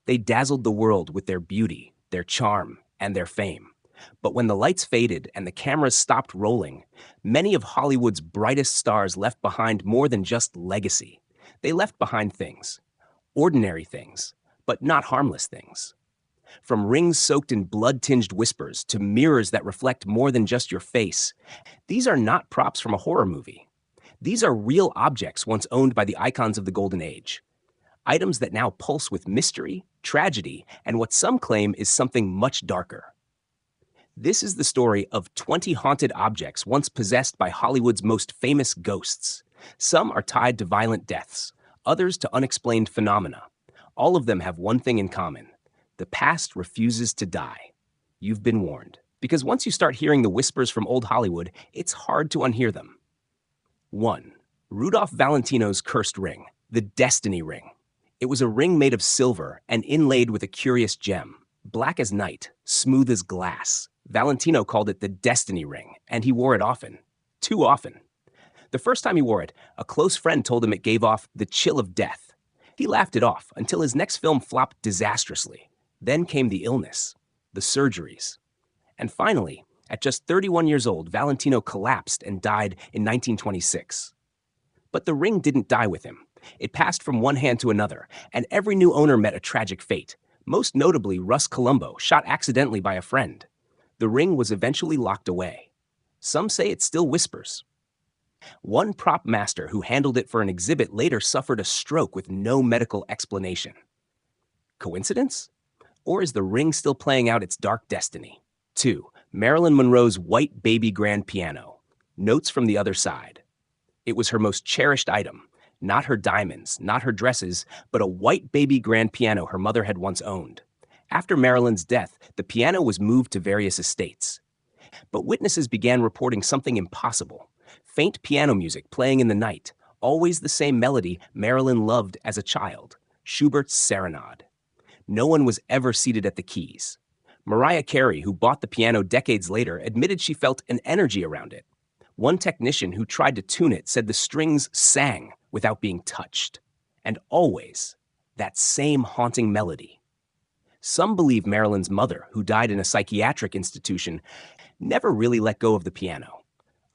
They dazzled the world with their beauty, their charm, and their fame. But when the lights faded and the cameras stopped rolling, many of Hollywood's brightest stars left behind more than just legacy. They left behind things, ordinary things, but not harmless things. From rings soaked in blood-tinged whispers to mirrors that reflect more than just your face, these are not props from a horror movie. These are real objects once owned by the icons of the Golden Age. Items that now pulse with mystery, tragedy, and what some claim is something much darker. This is the story of 20 haunted objects once possessed by Hollywood's most famous ghosts. Some are tied to violent deaths, others to unexplained phenomena. All of them have one thing in common. The past refuses to die. You've been warned. Because once you start hearing the whispers from old Hollywood, it's hard to unhear them. 1. Rudolph Valentino's cursed ring, the Destiny Ring. It was a ring made of silver and inlaid with a curious gem. Black as night, smooth as glass. Valentino called it the Destiny Ring, and he wore it often. Too often. The first time he wore it, a close friend told him it gave off the chill of death. He laughed it off until his next film flopped disastrously. Then came the illness, the surgeries. And finally, at just 31 years old, Valentino collapsed and died in 1926. But the ring didn't die with him. It passed from one hand to another, and every new owner met a tragic fate. Most notably, Russ Columbo, shot accidentally by a friend. The ring was eventually locked away. Some say it still whispers. One prop master who handled it for an exhibit later suffered a stroke with no medical explanation. Coincidence? Or is the ring still playing out its dark destiny? 2. Marilyn Monroe's white baby grand piano. Notes from the other side. It was her most cherished item. Not her diamonds, not her dresses, but a white baby grand piano her mother had once owned. After Marilyn's death, the piano was moved to various estates. But witnesses began reporting something impossible. Faint piano music playing in the night, always the same melody Marilyn loved as a child, Schubert's Serenade. No one was ever seated at the keys. Mariah Carey, who bought the piano decades later, admitted she felt an energy around it. One technician who tried to tune it said the strings sang without being touched. And always, that same haunting melody. Some believe Marilyn's mother, who died in a psychiatric institution, never really let go of the piano.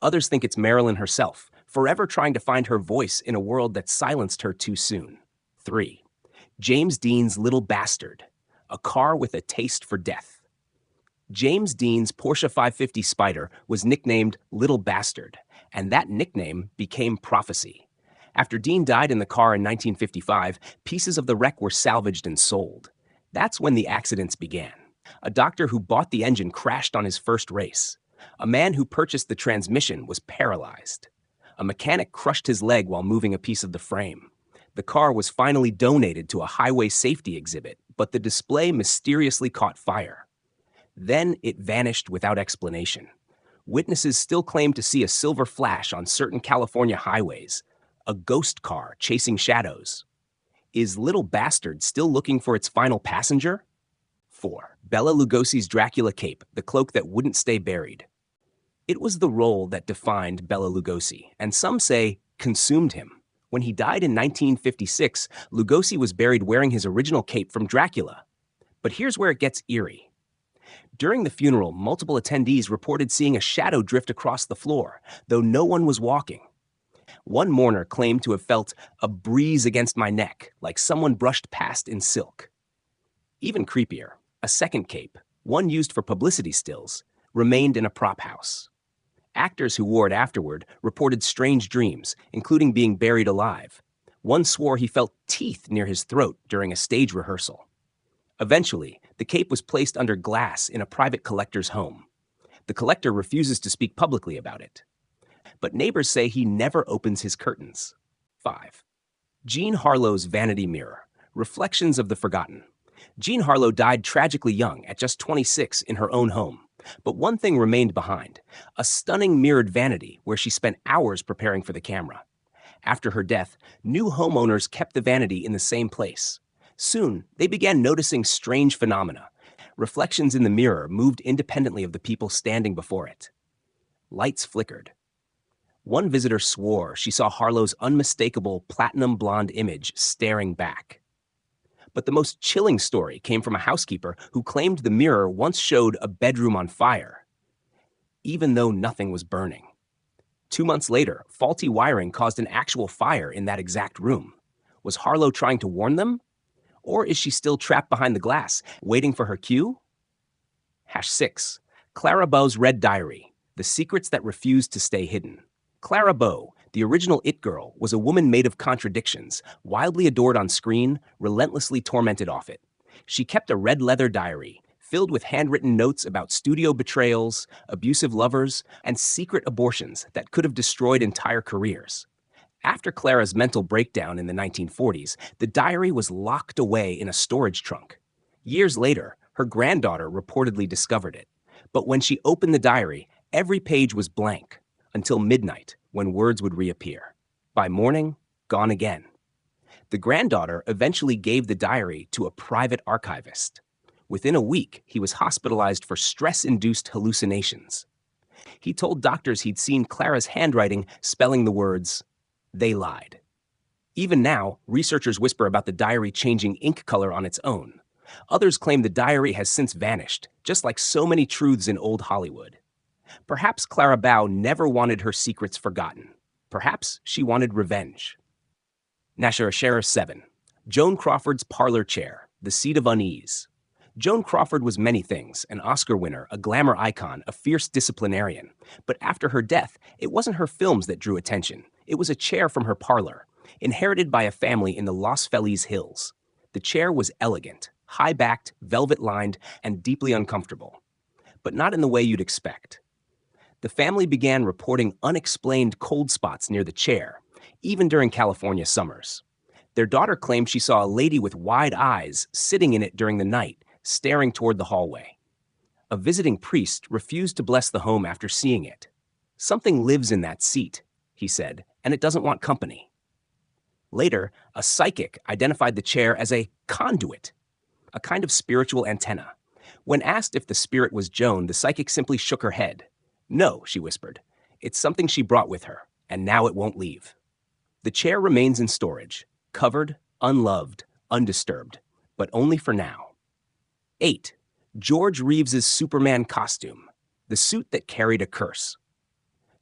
Others think it's Marilyn herself, forever trying to find her voice in a world that silenced her too soon. 3. James Dean's Little Bastard, a car with a taste for death. James Dean's Porsche 550 Spider was nicknamed Little Bastard, and that nickname became prophecy. After Dean died in the car in 1955, pieces of the wreck were salvaged and sold. That's when the accidents began. A doctor who bought the engine crashed on his first race. A man who purchased the transmission was paralyzed. A mechanic crushed his leg while moving a piece of the frame. The car was finally donated to a highway safety exhibit, but the display mysteriously caught fire. Then it vanished without explanation. Witnesses still claim to see a silver flash on certain California highways, a ghost car chasing shadows. Is Little Bastard still looking for its final passenger? 4. Bela Lugosi's Dracula cape, the cloak that wouldn't stay buried. It was the role that defined Bela Lugosi, and some say consumed him. When he died in 1956, Lugosi was buried wearing his original cape from Dracula. But here's where it gets eerie. During the funeral, multiple attendees reported seeing a shadow drift across the floor, though no one was walking. One mourner claimed to have felt a breeze against my neck, like someone brushed past in silk. Even creepier, a second cape, one used for publicity stills, remained in a prop house. Actors who wore it afterward reported strange dreams, including being buried alive. One swore he felt teeth near his throat during a stage rehearsal. Eventually, the cape was placed under glass in a private collector's home. The collector refuses to speak publicly about it. But neighbors say he never opens his curtains. 5. Jean Harlow's Vanity Mirror, Reflections of the Forgotten. Jean Harlow died tragically young at just 26 in her own home. But one thing remained behind, a stunning mirrored vanity where she spent hours preparing for the camera. After her death, new homeowners kept the vanity in the same place. Soon, they began noticing strange phenomena. Reflections in the mirror moved independently of the people standing before it. Lights flickered. One visitor swore she saw Harlow's unmistakable platinum blonde image staring back. But the most chilling story came from a housekeeper who claimed the mirror once showed a bedroom on fire, even though nothing was burning. 2 months later, faulty wiring caused an actual fire in that exact room. Was Harlow trying to warn them? Or is she still trapped behind the glass, waiting for her cue? #6. Clarabas Red Diary, the secrets that refused to stay hidden. Clarabas, the original It Girl, was a woman made of contradictions, wildly adored on screen, relentlessly tormented off it. She kept a red leather diary, filled with handwritten notes about studio betrayals, abusive lovers, and secret abortions that could have destroyed entire careers. After Clara's mental breakdown in the 1940s, the diary was locked away in a storage trunk. Years later, her granddaughter reportedly discovered it. But when she opened the diary, every page was blank, until midnight, when words would reappear. By morning, gone again. The granddaughter eventually gave the diary to a private archivist. Within a week, he was hospitalized for stress-induced hallucinations. He told doctors he'd seen Clara's handwriting spelling the words, "They lied." Even now, researchers whisper about the diary changing ink color on its own. Others claim the diary has since vanished, just like so many truths in old Hollywood. Perhaps Clarabas never wanted her secrets forgotten. Perhaps she wanted revenge. #7. Joan Crawford's parlor chair, the seat of unease. Joan Crawford was many things, an Oscar winner, a glamour icon, a fierce disciplinarian. But after her death, it wasn't her films that drew attention. It was a chair from her parlor, inherited by a family in the Los Feliz Hills. The chair was elegant, high-backed, velvet-lined, and deeply uncomfortable. But not in the way you'd expect. The family began reporting unexplained cold spots near the chair, even during California summers. Their daughter claimed she saw a lady with wide eyes sitting in it during the night, staring toward the hallway. A visiting priest refused to bless the home after seeing it. "Something lives in that seat," he said, "and it doesn't want company." Later, a psychic identified the chair as a conduit, a kind of spiritual antenna. When asked if the spirit was Joan, the psychic simply shook her head. "No," she whispered. "It's something she brought with her, and now it won't leave." The chair remains in storage, covered, unloved, undisturbed, but only for now. 8. George Reeves's Superman costume, the suit that carried a curse.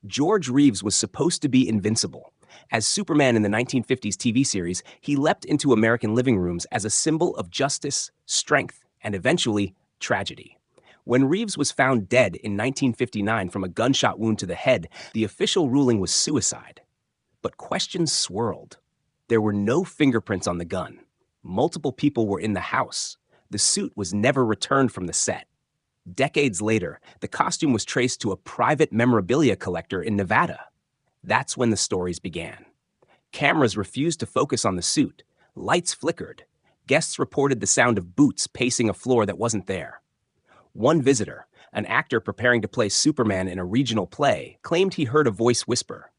George Reeves was supposed to be invincible. As Superman in the 1950s TV series, he leapt into American living rooms as a symbol of justice, strength, and eventually, tragedy. When Reeves was found dead in 1959 from a gunshot wound to the head, the official ruling was suicide. But questions swirled. There were no fingerprints on the gun. Multiple people were in the house. The suit was never returned from the set. Decades later, the costume was traced to a private memorabilia collector in Nevada. That's when the stories began. Cameras refused to focus on the suit. Lights flickered. Guests reported the sound of boots pacing a floor that wasn't there. One visitor, an actor preparing to play Superman in a regional play, claimed he heard a voice whisper,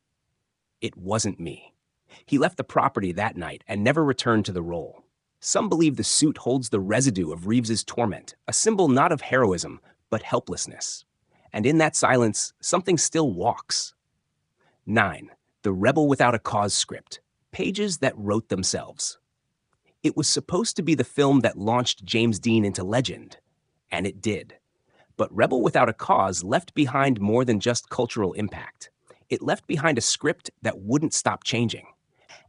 "It wasn't me." He left the property that night and never returned to the role. Some believe the suit holds the residue of Reeves's torment, a symbol not of heroism, but helplessness. And in that silence, something still walks. 9. The Rebel Without a Cause script, pages that wrote themselves. It was supposed to be the film that launched James Dean into legend, and it did. But Rebel Without a Cause left behind more than just cultural impact. It left behind a script that wouldn't stop changing.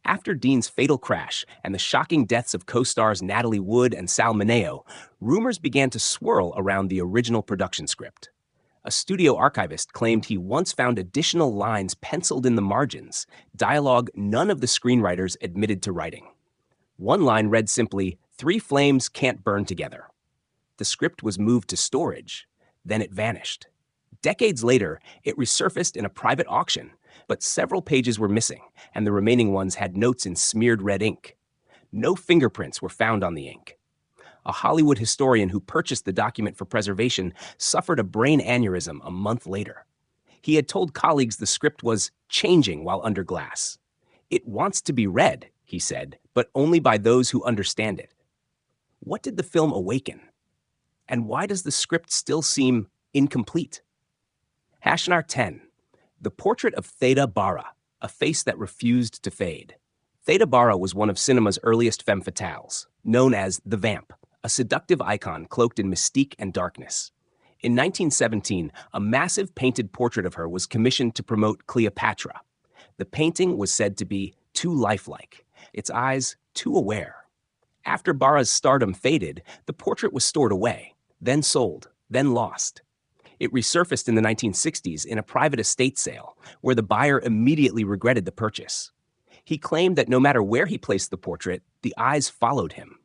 After Dean's fatal crash and the shocking deaths of co-stars Natalie Wood and Sal Mineo, rumors began to swirl around the original production script. A studio archivist claimed he once found additional lines penciled in the margins, dialogue none of the screenwriters admitted to writing. One line read simply, "Three flames can't burn together." The script was moved to storage, then it vanished. Decades later, it resurfaced in a private auction, but several pages were missing, and the remaining ones had notes in smeared red ink. No fingerprints were found on the ink. A Hollywood historian who purchased the document for preservation suffered a brain aneurysm a month later. He had told colleagues the script was changing while under glass. "It wants to be read," he said, "but only by those who understand it." What did the film awaken? And why does the script still seem incomplete? #10. The Portrait of Theta Bar, a face that refused to fade. Theta Bar was one of cinema's earliest femme fatales, known as the Vamp, a seductive icon cloaked in mystique and darkness. In 1917, a massive painted portrait of her was commissioned to promote Cleopatra. The painting was said to be too lifelike, its eyes too aware. After Barra's stardom faded, the portrait was stored away, then sold, then lost. It resurfaced in the 1960s in a private estate sale, where the buyer immediately regretted the purchase. He claimed that no matter where he placed the portrait, the eyes followed him.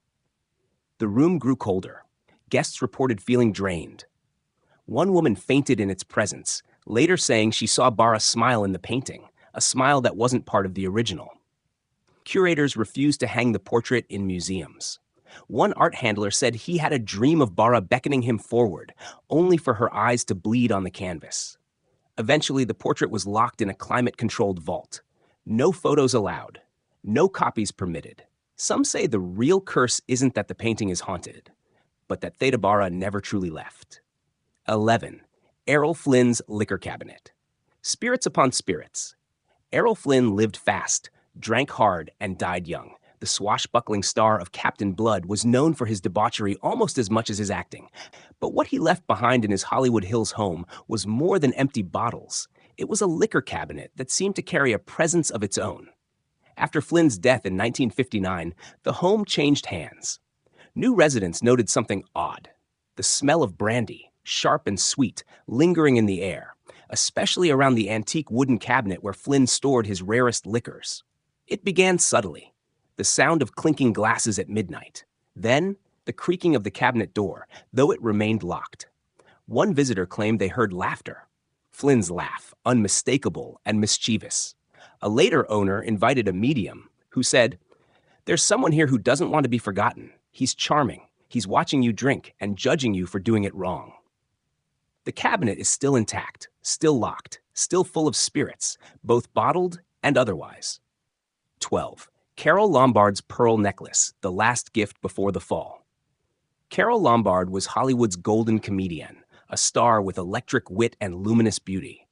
The room grew colder. Guests reported feeling drained. One woman fainted in its presence, later saying she saw Barra smile in the painting, a smile that wasn't part of the original. Curators refused to hang the portrait in museums. One art handler said he had a dream of Barra beckoning him forward, only for her eyes to bleed on the canvas. Eventually, the portrait was locked in a climate-controlled vault. No photos allowed. No copies permitted. Some say the real curse isn't that the painting is haunted, but that Theta Bar never truly left. 11. Errol Flynn's liquor cabinet. Spirits upon spirits. Errol Flynn lived fast, drank hard, and died young. The swashbuckling star of Captain Blood was known for his debauchery almost as much as his acting. But what he left behind in his Hollywood Hills home was more than empty bottles. It was a liquor cabinet that seemed to carry a presence of its own. After Flynn's death in 1959, the home changed hands. New residents noted something odd. The smell of brandy, sharp and sweet, lingering in the air, especially around the antique wooden cabinet where Flynn stored his rarest liquors. It began subtly, the sound of clinking glasses at midnight. Then, the creaking of the cabinet door, though it remained locked. One visitor claimed they heard laughter. Flynn's laugh, unmistakable and mischievous. A later owner invited a medium who said, "There's someone here who doesn't want to be forgotten. He's charming. He's watching you drink and judging you for doing it wrong." The cabinet is still intact, still locked, still full of spirits, both bottled and otherwise. 12. Carole Lombard's pearl necklace, the last gift before the fall. Carole Lombard was Hollywood's golden comedian, a star with electric wit and luminous beauty.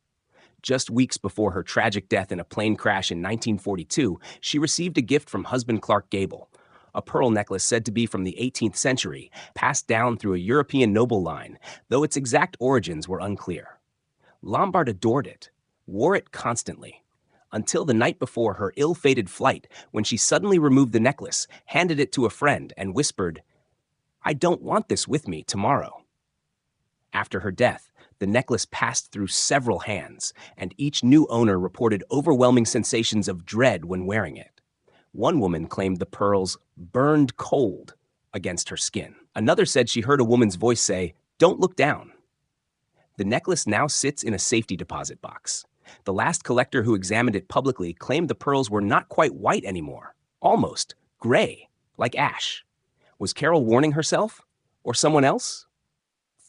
Just weeks before her tragic death in a plane crash in 1942, she received a gift from husband Clark Gable, a pearl necklace said to be from the 18th century, passed down through a European noble line, though its exact origins were unclear. Lombard adored it, wore it constantly, until the night before her ill-fated flight, when she suddenly removed the necklace, handed it to a friend, and whispered, "I don't want this with me tomorrow." After her death, the necklace passed through several hands, and each new owner reported overwhelming sensations of dread when wearing it. One woman claimed the pearls burned cold against her skin. Another said she heard a woman's voice say, "Don't look down." The necklace now sits in a safety deposit box. The last collector who examined it publicly claimed the pearls were not quite white anymore, almost gray, like ash. Was Carole warning herself? Or someone else?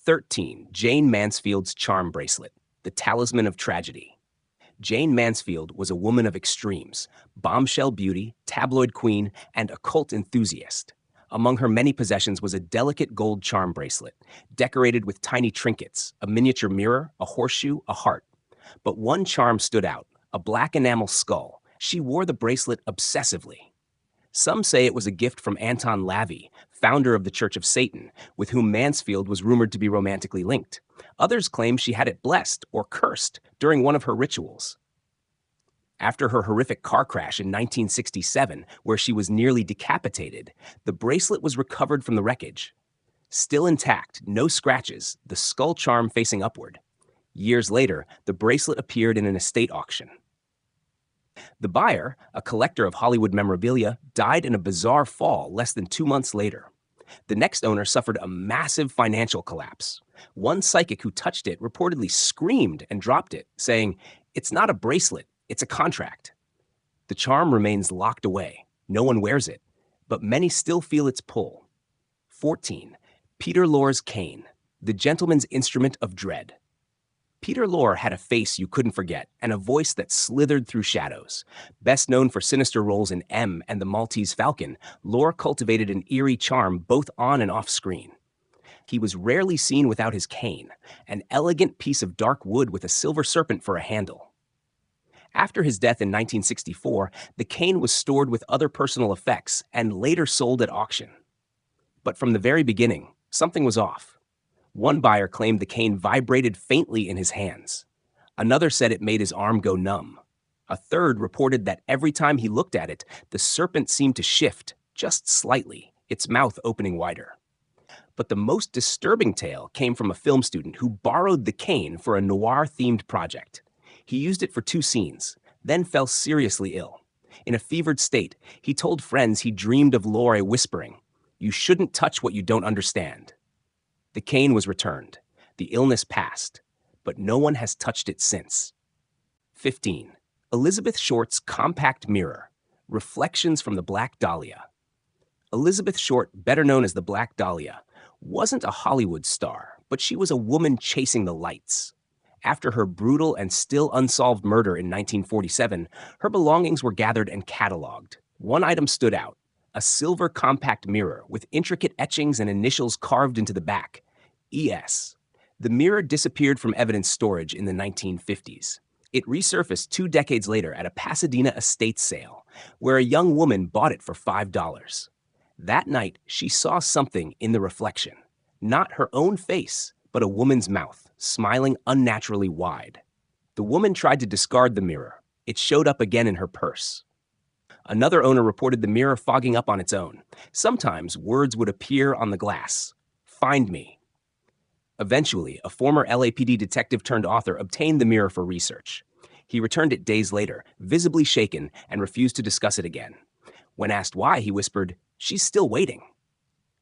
13. Jane Mansfield's charm bracelet, the talisman of tragedy. Jane Mansfield was a woman of extremes, bombshell beauty, tabloid queen, and occult enthusiast. Among her many possessions was a delicate gold charm bracelet, decorated with tiny trinkets, a miniature mirror, a horseshoe, a heart. But one charm stood out, a black enamel skull. She wore the bracelet obsessively. Some say it was a gift from Anton LaVey, founder of the Church of Satan, with whom Mansfield was rumored to be romantically linked. Others claim she had it blessed or cursed during one of her rituals. After her horrific car crash in 1967, where she was nearly decapitated, the bracelet was recovered from the wreckage. Still intact, no scratches, the skull charm facing upward. Years later, the bracelet appeared in an estate auction. The buyer, a collector of Hollywood memorabilia, died in a bizarre fall less than 2 months later. The next owner suffered a massive financial collapse. One psychic who touched it reportedly screamed and dropped it, saying, "It's not a bracelet, it's a contract." The charm remains locked away. No one wears it, but many still feel its pull. 14. Peter Lorre's cane, the gentleman's instrument of dread. Peter Lorre had a face you couldn't forget and a voice that slithered through shadows. Best known for sinister roles in M and the Maltese Falcon, Lorre cultivated an eerie charm both on and off screen. He was rarely seen without his cane, an elegant piece of dark wood with a silver serpent for a handle. After his death in 1964, the cane was stored with other personal effects and later sold at auction. But from the very beginning, something was off. One buyer claimed the cane vibrated faintly in his hands. Another said it made his arm go numb. A third reported that every time he looked at it, the serpent seemed to shift, just slightly, its mouth opening wider. But the most disturbing tale came from a film student who borrowed the cane for a noir-themed project. He used it for 2 scenes, then fell seriously ill. In a fevered state, he told friends he dreamed of Laurie whispering, "You shouldn't touch what you don't understand." The cane was returned. The illness passed, but no one has touched it since. 15. Elizabeth Short's compact mirror, reflections from the Black Dahlia. Elizabeth Short, better known as the Black Dahlia, wasn't a Hollywood star, but she was a woman chasing the lights. After her brutal and still unsolved murder in 1947, her belongings were gathered and cataloged. One item stood out, a silver compact mirror with intricate etchings and initials carved into the back, ES. The mirror disappeared from evidence storage in the 1950s. It resurfaced 2 decades later at a Pasadena estate sale, where a young woman bought it for $5. That night, she saw something in the reflection. Not her own face, but a woman's mouth, smiling unnaturally wide. The woman tried to discard the mirror. It showed up again in her purse. Another owner reported the mirror fogging up on its own. Sometimes words would appear on the glass. "Find me." Eventually, a former LAPD detective turned author obtained the mirror for research. He returned it days later, visibly shaken, and refused to discuss it again. When asked why, he whispered, "She's still waiting."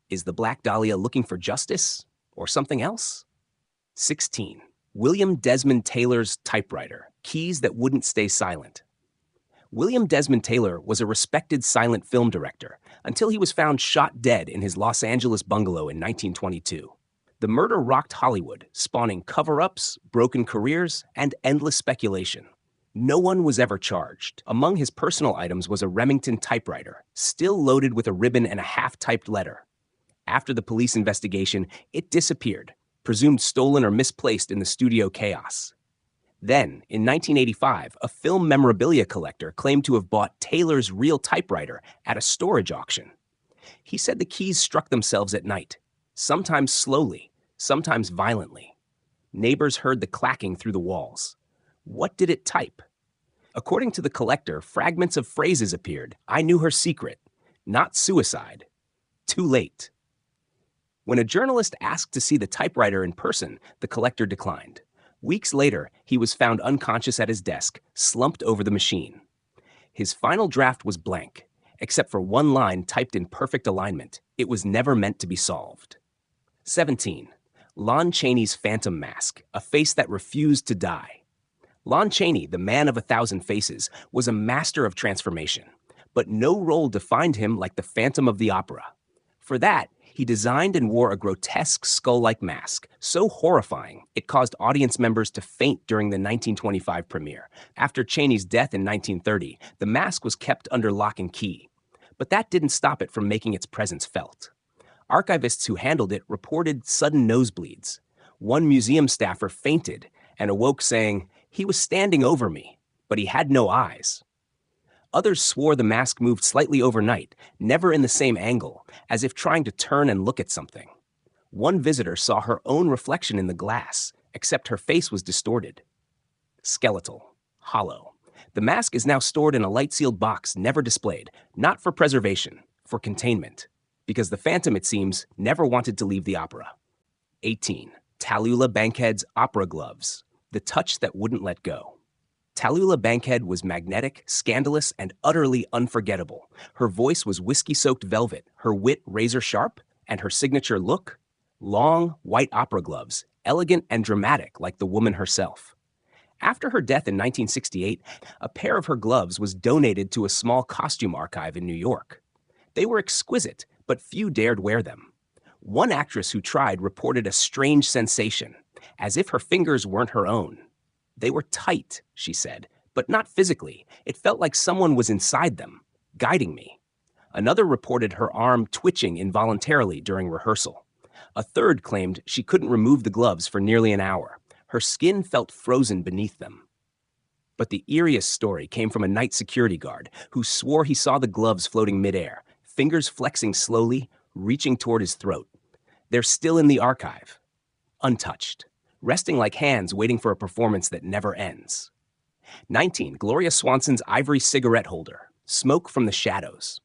Is the Black Dahlia looking for justice or something else? 16. William Desmond Taylor's typewriter, keys that wouldn't stay silent. William Desmond Taylor was a respected silent film director until he was found shot dead in his Los Angeles bungalow in 1922. The murder rocked Hollywood, spawning cover-ups, broken careers, and endless speculation. No one was ever charged. Among his personal items was a Remington typewriter, still loaded with a ribbon and a half-typed letter. After the police investigation, it disappeared, presumed stolen or misplaced in the studio chaos. Then, in 1985, a film memorabilia collector claimed to have bought Taylor's real typewriter at a storage auction. He said the keys struck themselves at night, sometimes slowly, sometimes violently. Neighbors heard the clacking through the walls. What did it type? According to the collector, fragments of phrases appeared. "I knew her secret. Not suicide. Too late." When a journalist asked to see the typewriter in person, the collector declined. Weeks later, he was found unconscious at his desk, slumped over the machine. His final draft was blank, except for one line typed in perfect alignment. It was never meant to be solved. 17. Lon Chaney's phantom mask, a face that refused to die. Lon Chaney, the man of 1,000 faces, was a master of transformation, but no role defined him like the Phantom of the Opera. For that, he designed and wore a grotesque skull-like mask, so horrifying it caused audience members to faint during the 1925 premiere. After Chaney's death in 1930, the mask was kept under lock and key. But that didn't stop it from making its presence felt. Archivists who handled it reported sudden nosebleeds. One museum staffer fainted and awoke saying, "He was standing over me, but he had no eyes." Others swore the mask moved slightly overnight, never in the same angle, as if trying to turn and look at something. One visitor saw her own reflection in the glass, except her face was distorted. Skeletal. Hollow. The mask is now stored in a light-sealed box, never displayed, not for preservation, for containment, because the Phantom, it seems, never wanted to leave the opera. 18. Talala Bankhead's opera gloves, the touch that wouldn't let go. Talala Bankhead was magnetic, scandalous, and utterly unforgettable. Her voice was whiskey-soaked velvet, her wit razor-sharp, and her signature look? Long, white opera gloves, elegant and dramatic like the woman herself. After her death in 1968, a pair of her gloves was donated to a small costume archive in New York. They were exquisite, but few dared wear them. One actress who tried reported a strange sensation, as if her fingers weren't her own. "They were tight," she said, "but not physically. It felt like someone was inside them, guiding me." Another reported her arm twitching involuntarily during rehearsal. A third claimed she couldn't remove the gloves for nearly an hour. Her skin felt frozen beneath them. But the eeriest story came from a night security guard who swore he saw the gloves floating midair, fingers flexing slowly, reaching toward his throat. They're still in the archive, untouched, resting like hands waiting for a performance that never ends. 19. Gloria Swanson's ivory cigarette holder, smoke from the shadows.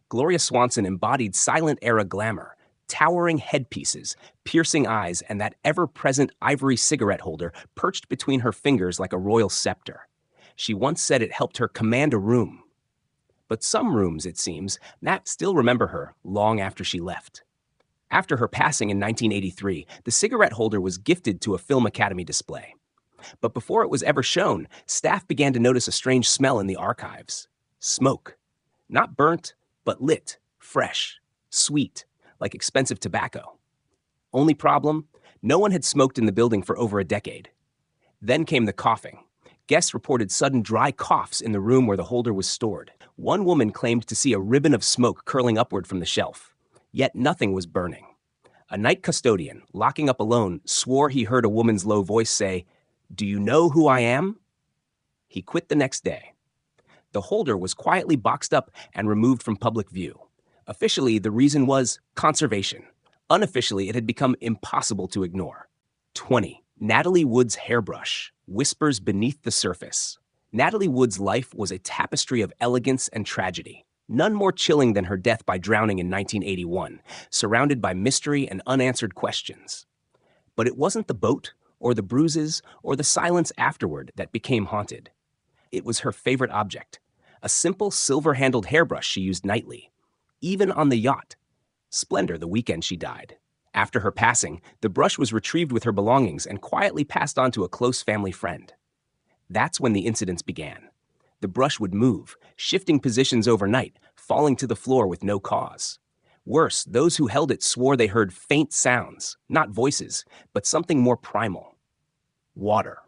Gloria Swanson embodied silent-era glamour, towering headpieces, piercing eyes, and that ever-present ivory cigarette holder perched between her fingers like a royal scepter. She once said it helped her command a room. But some rooms, it seems, Nat still remember her long after she left. After her passing in 1983, the cigarette holder was gifted to a Film Academy display. But before it was ever shown, staff began to notice a strange smell in the archives. Smoke. Not burnt, but lit, fresh, sweet, like expensive tobacco. Only problem? No one had smoked in the building for over a decade. Then came the coughing. Guests reported sudden dry coughs in the room where the holder was stored. One woman claimed to see a ribbon of smoke curling upward from the shelf. Yet nothing was burning. A night custodian, locking up alone, swore he heard a woman's low voice say, "Do you know who I am?" He quit the next day. The holder was quietly boxed up and removed from public view. Officially, the reason was conservation. Unofficially, it had become impossible to ignore. 20. Natalie Wood's hairbrush, whispers beneath the surface. Natalie Wood's life was a tapestry of elegance and tragedy. None more chilling than her death by drowning in 1981, surrounded by mystery and unanswered questions. But it wasn't the boat, or the bruises, or the silence afterward that became haunted. It was her favorite object, a simple silver-handled hairbrush she used nightly, even on the yacht. Splendor the weekend she died. After her passing, the brush was retrieved with her belongings and quietly passed on to a close family friend. That's when the incidents began. The brush would move, shifting positions overnight, falling to the floor with no cause. Worse, those who held it swore they heard faint sounds, not voices, but something more primal. Water.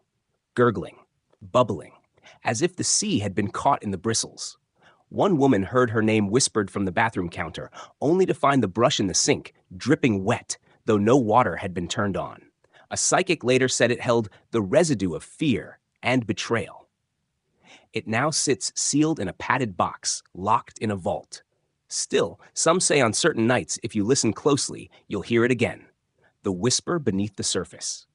Gurgling. Bubbling. As if the sea had been caught in the bristles. One woman heard her name whispered from the bathroom counter, only to find the brush in the sink, dripping wet, though no water had been turned on. A psychic later said it held the residue of fear and betrayal. It now sits sealed in a padded box, locked in a vault. Still, some say on certain nights, if you listen closely, you'll hear it again. The whisper beneath the surface.